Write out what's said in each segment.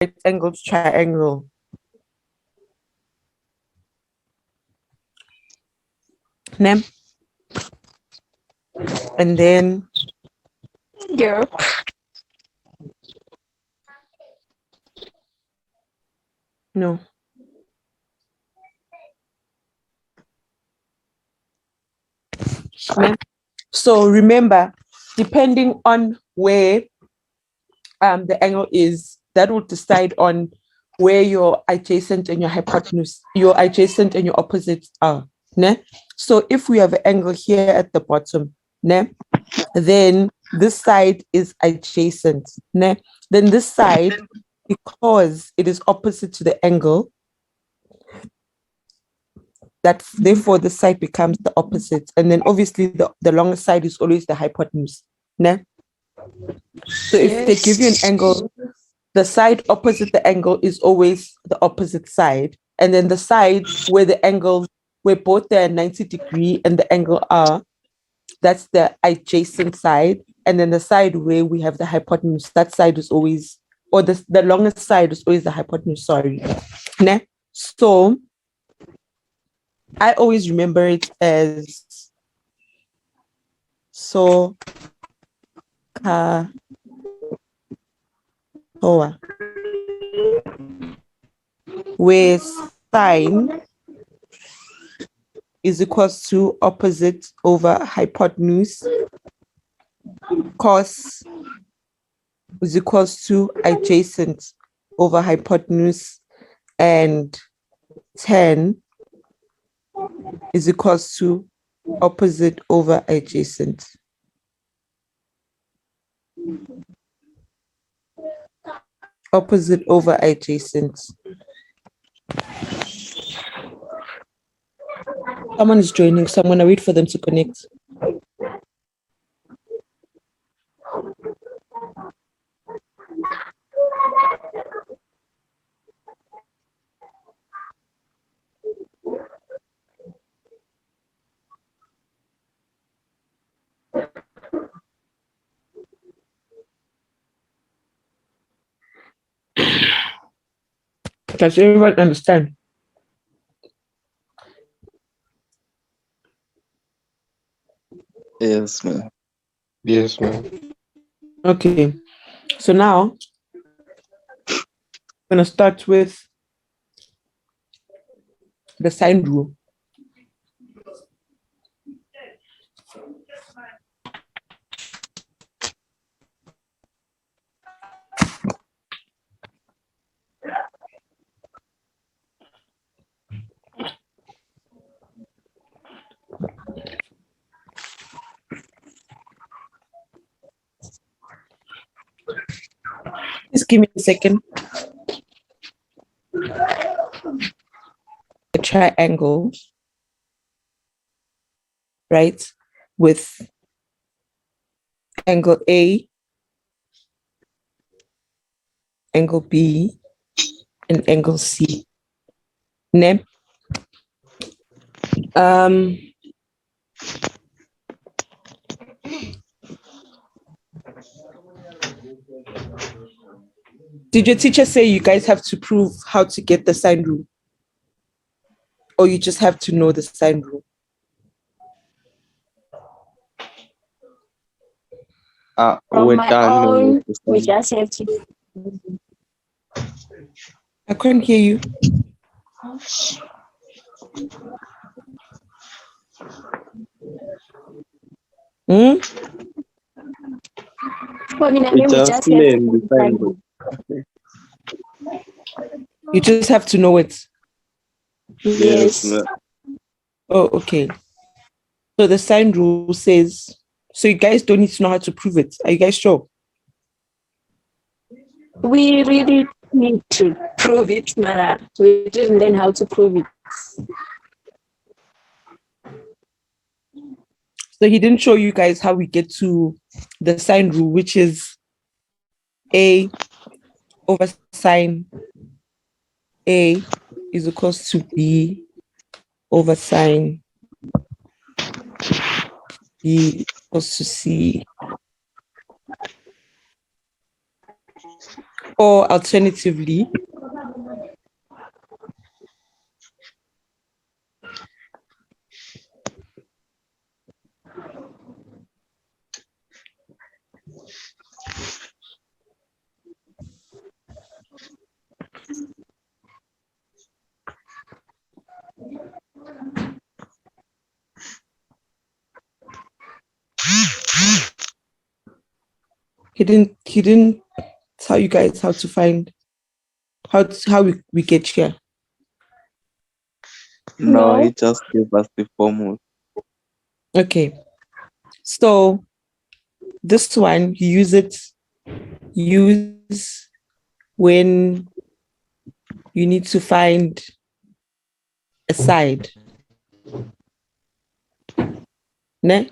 right angled triangle. Ne? And then Yeah. no. Ne? So remember, depending on where the angle is, that will decide on where your adjacent and your hypotenuse, your adjacent and your opposites are. Ne? So if we have an angle here at the bottom, ne? Then this side is adjacent. Ne? Then this side, because it is opposite to the angle, that therefore the side becomes the opposite. And then obviously the longer side is always the hypotenuse. Ne? So if they give you an angle, the side opposite the angle is always the opposite side. And then the side where the angle, where both the 90-degree and the angle are, that's the adjacent side. And then the side where we have the hypotenuse, that side is always, or the longest side is always the hypotenuse, sorry. Ne? So I always remember it as so ka hoa, where sine is equals to opposite over hypotenuse, cos is equals to adjacent over hypotenuse, and tan is equals to opposite over adjacent. Opposite over adjacent. Someone is joining, so I'm going to wait for them to connect. Does everyone understand? Yes, ma'am. Yes, ma'am. Okay. So now I'm going to start with the sine rule. Just give me a second. A triangle, right, with angle A, angle B, and angle C. Ne? Did your teacher say you guys have to prove how to get the sine rule? Or you just have to know the sine rule? From We're my done own, with the we same. just have to. I couldn't hear you. Hmm? For me, We we just just have learned the to. same rule. You just have to know it. Yes. ma'am. Oh, okay. So the sine rule says, so you guys don't need to know how to prove it. Are you guys sure? We really need to prove it, Mara. We didn't learn how to prove it. So he didn't show you guys how we get to the sine rule, which is A over sine A is equals to B over sine B equals to C. Or alternatively, he didn't tell you guys how to find how we get here. No, he No. just gave us the formula. Okay. So this one you use when you need to find a side. Ne?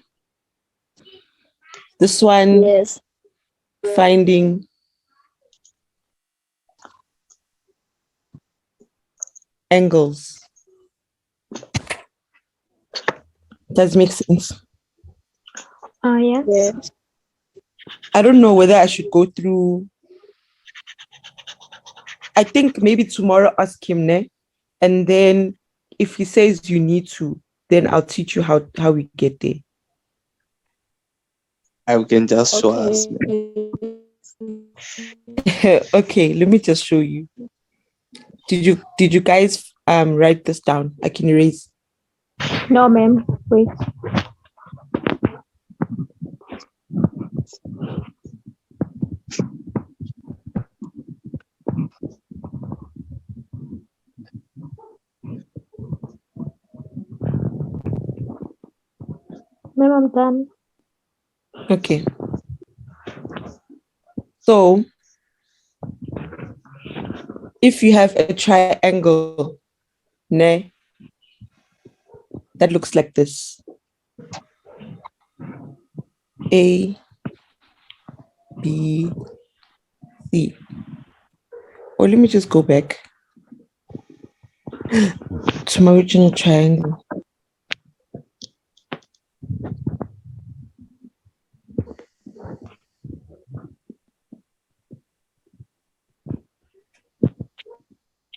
This one Yes. finding angles. Does make sense? Yes. Yes. I don't know whether I should go through. I think maybe tomorrow ask him, ne? And then if he says you need to, then I'll teach you how we get there. I can just show us. Okay, let me just show you. Did you guys write this down? I can erase. No, ma'am. Wait. Ma'am, I'm done. Okay. So if you have a triangle, ne, that looks like this. A, B, C. Or let me just go back to my original triangle.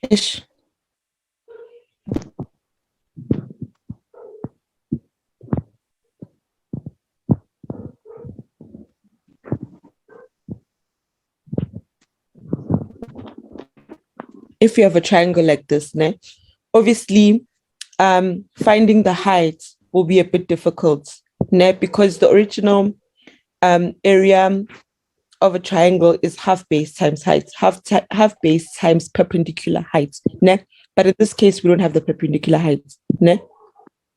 Ish. If you have a triangle like this, ne, obviously finding the height will be a bit difficult, ne, because the original area of a triangle is half base times height, half base times perpendicular height, ne? But in this case, we don't have the perpendicular height, ne?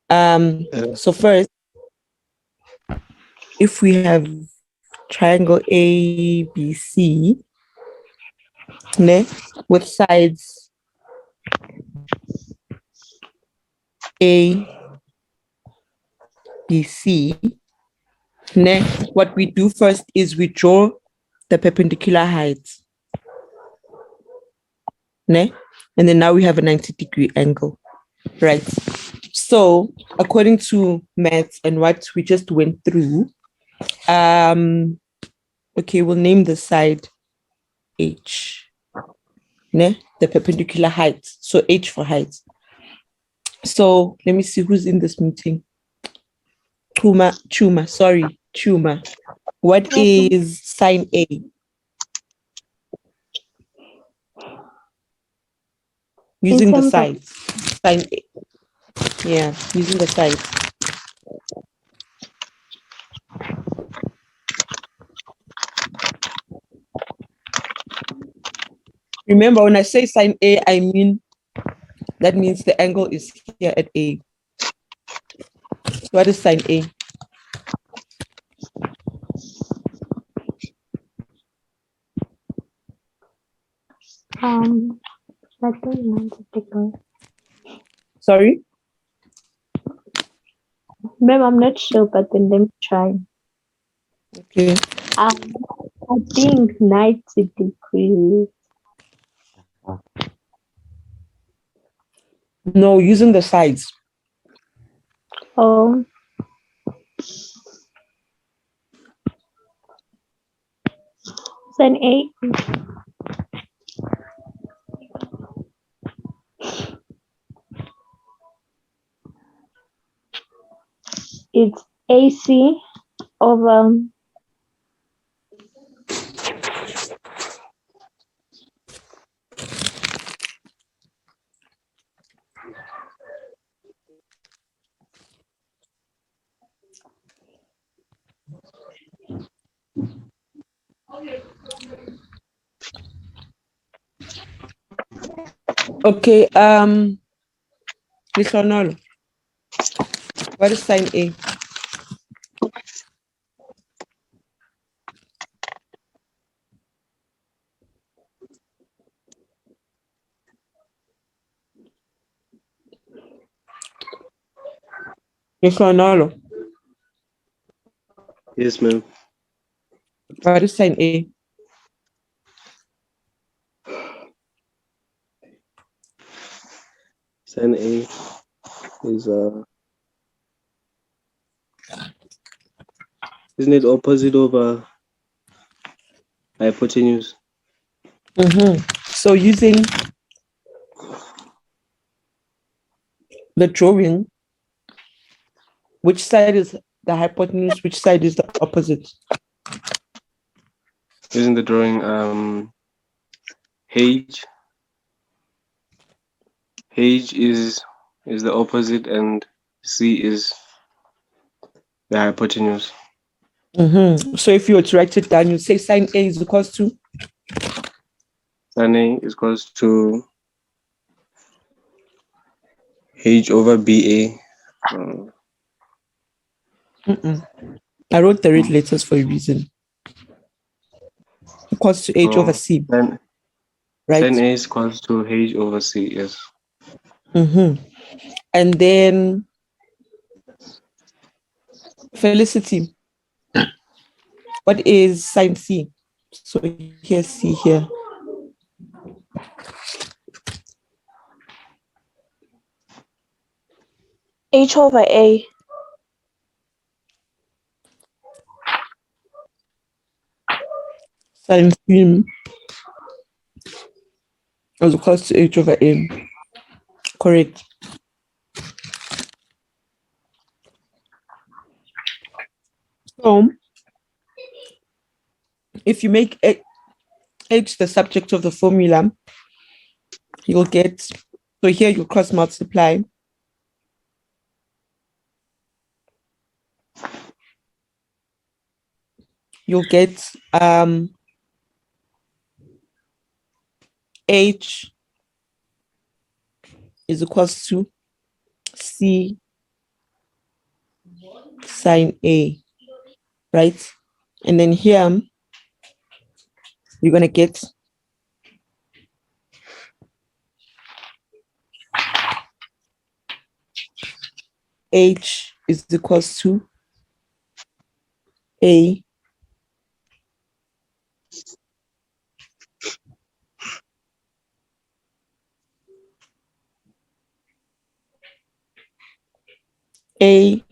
So first, if we have triangle ABC, ne, with sides A, B, C, ne, what we do first is we draw the perpendicular heights, ne? And then now we have a 90-degree angle, right? So according to maths and what we just went through, okay, we'll name the side H, ne? The perpendicular height. So H for height. So let me see who's in this meeting. Chuma. What is sine A? Using the sides. Sine A. Yeah, using the sides. Remember, when I say sine A, I mean that means the angle is here at A. So what is sine A? I don't know. Sorry? Ma'am, I'm not sure, but then let me try. Okay. I think 90 degrees. No, using the sides. Oh. Sine A. It's AC over Okay, Lihlonolo, what is sine A? Lihlonolo, Yes, ma'am. what is sine A? Sine A is isn't it opposite over hypotenuse? So using the drawing, which side is the hypotenuse, which side is the opposite? Using the drawing, H is the opposite and C is the hypotenuse. So if you were to write it down, you say sine A is equals to Sine A is equals to H over BA. I wrote the red letters for a reason. Equals to H over C, Sine right? A is equals to H over C, yes. And then Felicity, what is sine C? So here, C here. H over A. Sine C is equals to H over A. Correct. So if you make H the subject of the formula, you'll get, so here you cross multiply. You'll get H is equals to C sine A, right? And then here, you're going to get H is equals to A A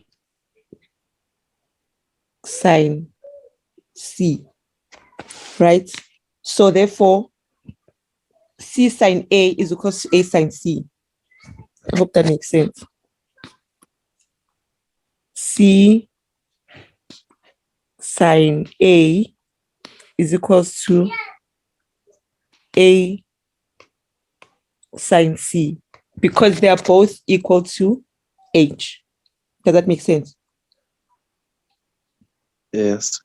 sine C, right? So therefore, C sine A is equals to A sine C. I hope that makes sense. C sine A is equals to A sine C because they are both equal to H. Does that make sense? Yes.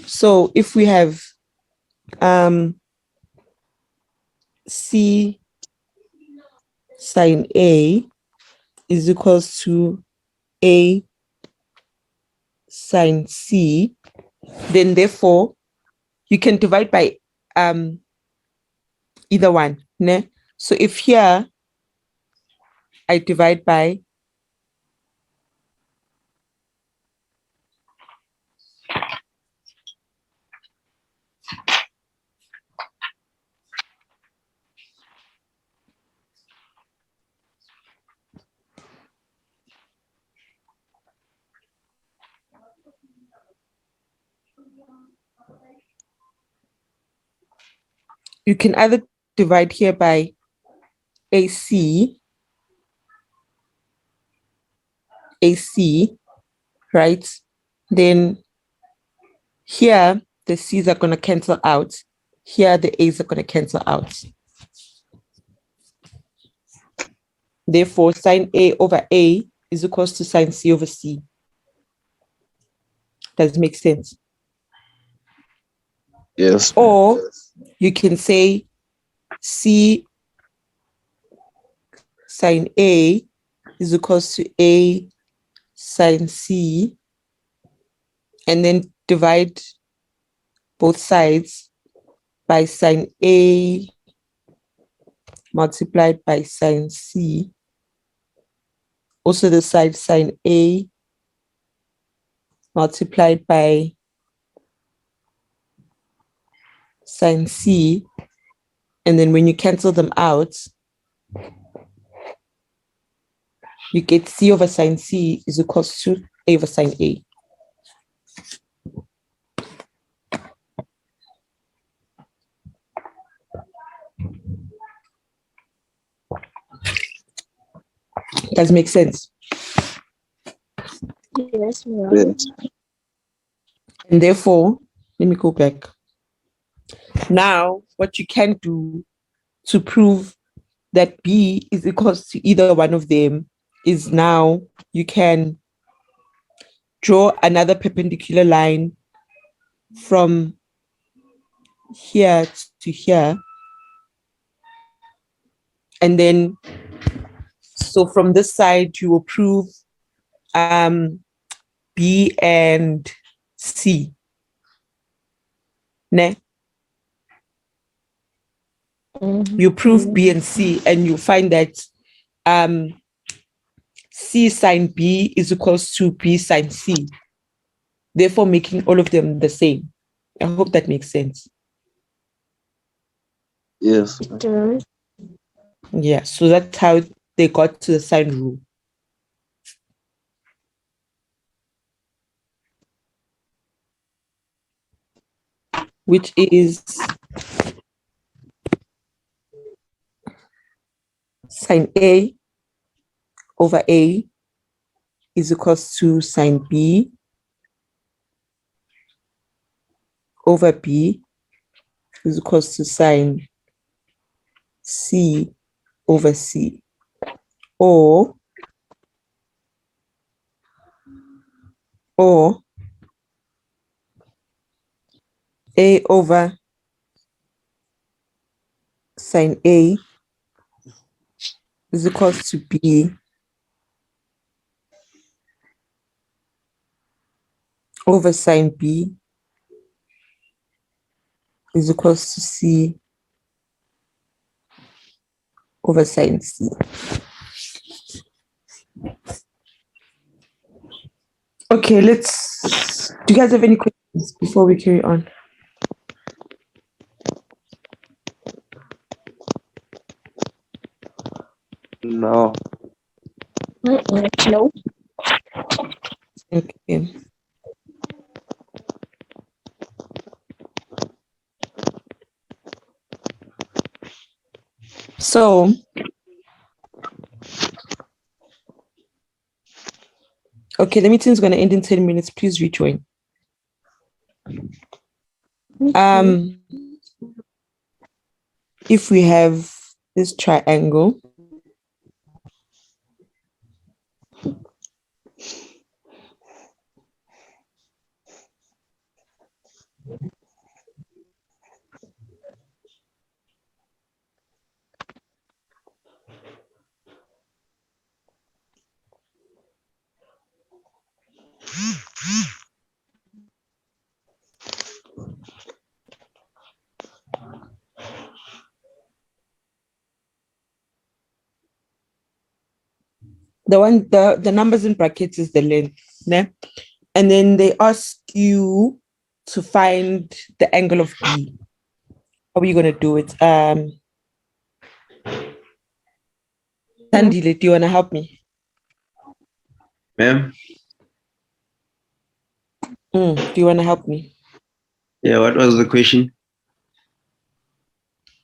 So if we have C sine A is equals to A sine C, then therefore you can divide by either one. Ne? So if here I divide by you can either divide here by AC AC, right? Then here the C's are going to cancel out. Here the A's are going to cancel out. Therefore, sine A over A is equals to sine C over C. Does it make sense? Yes. Or you can say C sine A is equals to A sine C, and then divide both sides by sine A multiplied by sine C. Also the side sine A multiplied by sine C. And then when you cancel them out, you get C over sine C is equals to A over sine A. Does it make sense? Yes, ma'am. Yes. And therefore, let me go back. Now, what you can do to prove that B is equals to either one of them is now you can draw another perpendicular line from here to here. And then, so from this side, you will prove B and C. Ne? You prove B and C, and you find that C sine B is equals to B sine C, therefore making all of them the same. I hope that makes sense. Yes. It does. Yeah, so that's how they got to the sine rule. Which is sine A over A is equals to sine B over B is equals to sine C over C. Or A over sine A is equals to B over sine B is equals to C over sine C. Okay, let's, do you guys have any questions before we carry on? No. No. Okay. So, okay, the meeting is going to end in 10 minutes. Please rejoin. If we have this triangle, the numbers in brackets is the length, né? And then they ask you to find the angle of B. How are you going to do it? Sandile, do you want to help me? Ma'am? Do you want to help me? Yeah, what was the question?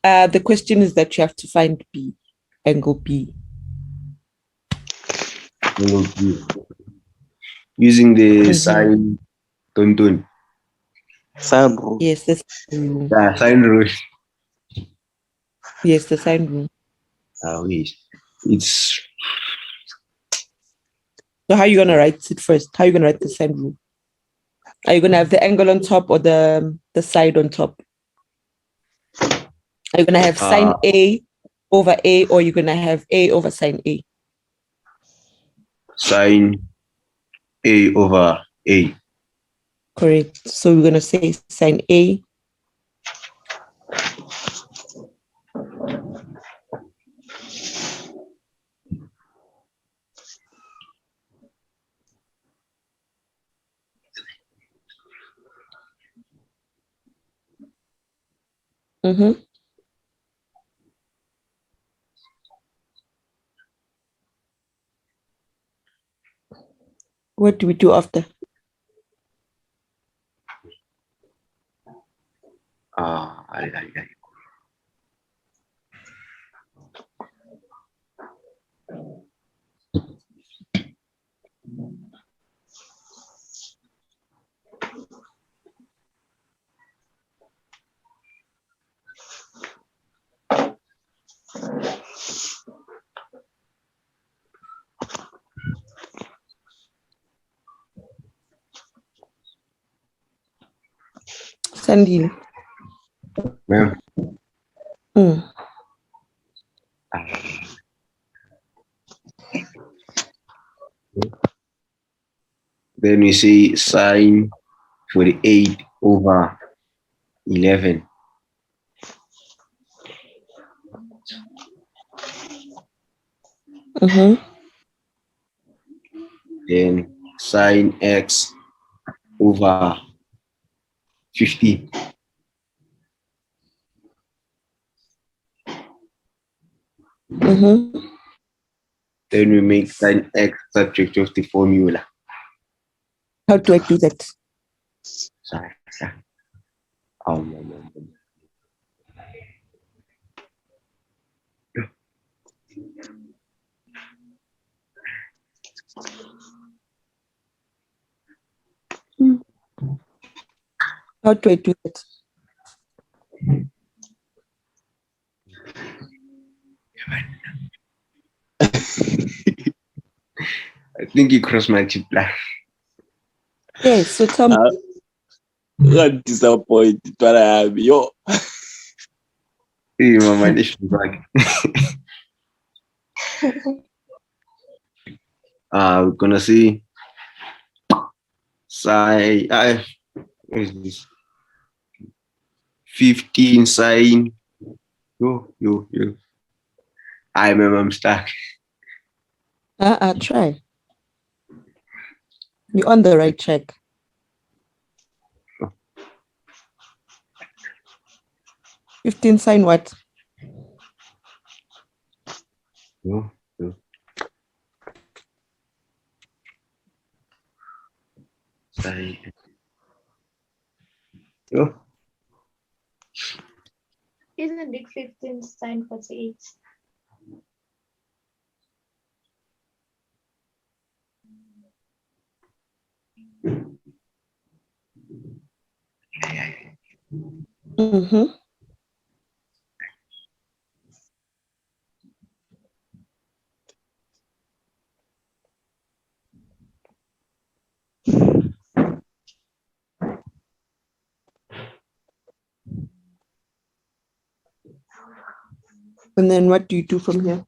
The question is that you have to find B, angle B. Angle B. using the Mhm. sine tontun. Sine rule. Yes, the sine rule. Yeah, sine rule. Yes, the sine rule. Wait. It's So how are you gonna write it first? How are you gonna write the sine rule? Are you gonna have the angle on top or the side on top? Are you gonna have sine A over A, or you're gonna have A over sine A? sine A over A. Correct. So we're gonna say sine A Mm-hmm. What do we do after? Ay, ay, ay. Sandile. Ma'am. Mm. Then we say sine 48 over 11. Mm-hmm. Then sine x over 50. Mm-hmm. Then we make sine x subject of the formula. How do I do that? Sorry. How do I do that? I think you cross multiply. Yes. So tell me. What disappointed what I am. Yo. Hey, mama, this is back. We're gonna see sine. What is this? 15 sine. Yo. I remember I'm stuck. Try. You're on the right track. Oh. 15 sine what? Yo. Sine. Yo. Isn't it 15 sine 48? Mm-hmm. And then what do you do from here?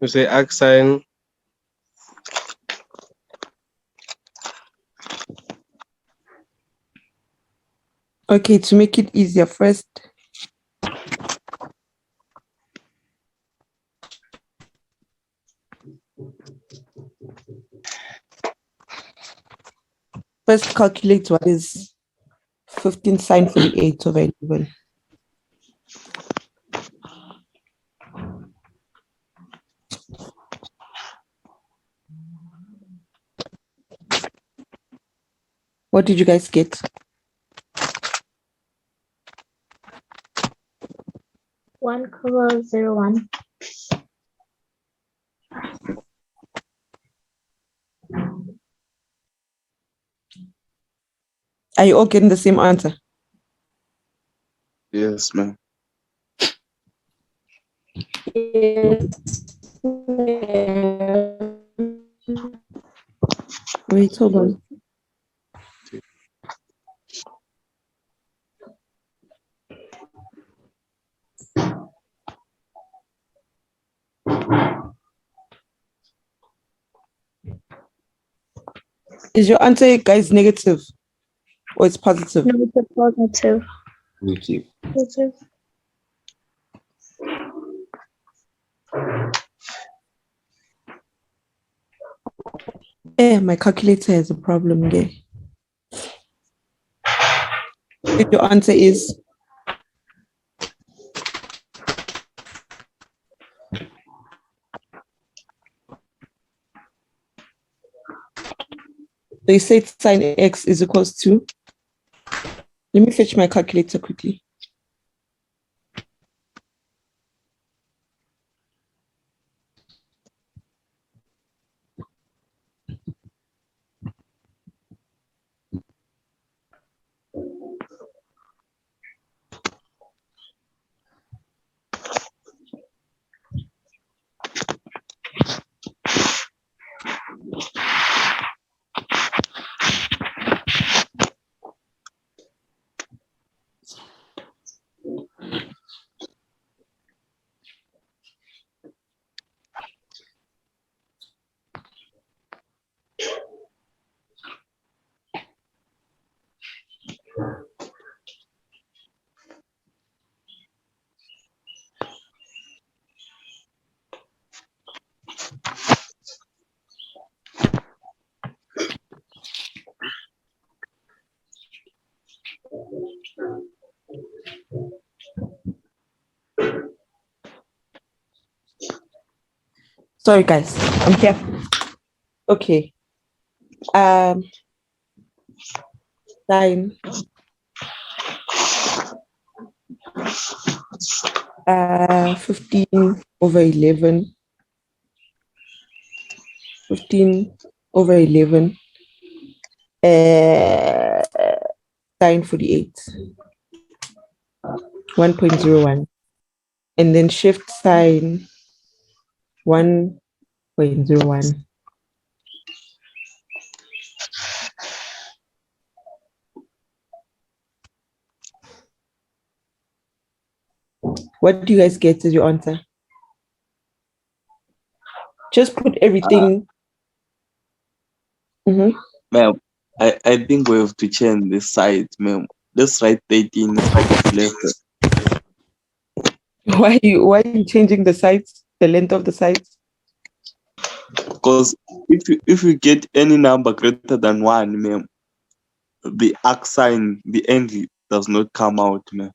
You say arc sine. Okay, to make it easier, first calculate what is 15 sine 48 over 11. What did you guys get? 1,01. Are you all getting the same answer? Yes, ma'am. Wait, hold on. Is your answer, guys, negative or it's positive? No, it's a positive. Negative. Positive. My calculator has a problem here. If your answer is so you said sine x is equals to. Let me fetch my calculator quickly. Sorry, guys, I'm here. Okay. Sine 15 over 11. 15 over 11. Sine 48. 1.01. And then shift sine 1.01. What do you guys get as your answer? Just put everything. Ma'am, I think we have to change the side, ma'am. Let's write 13 instead of left. Why are you changing the sides, the length of the sides? Because if you get any number greater than 1, ma'am, the arc sign, the angle does not come out, ma'am.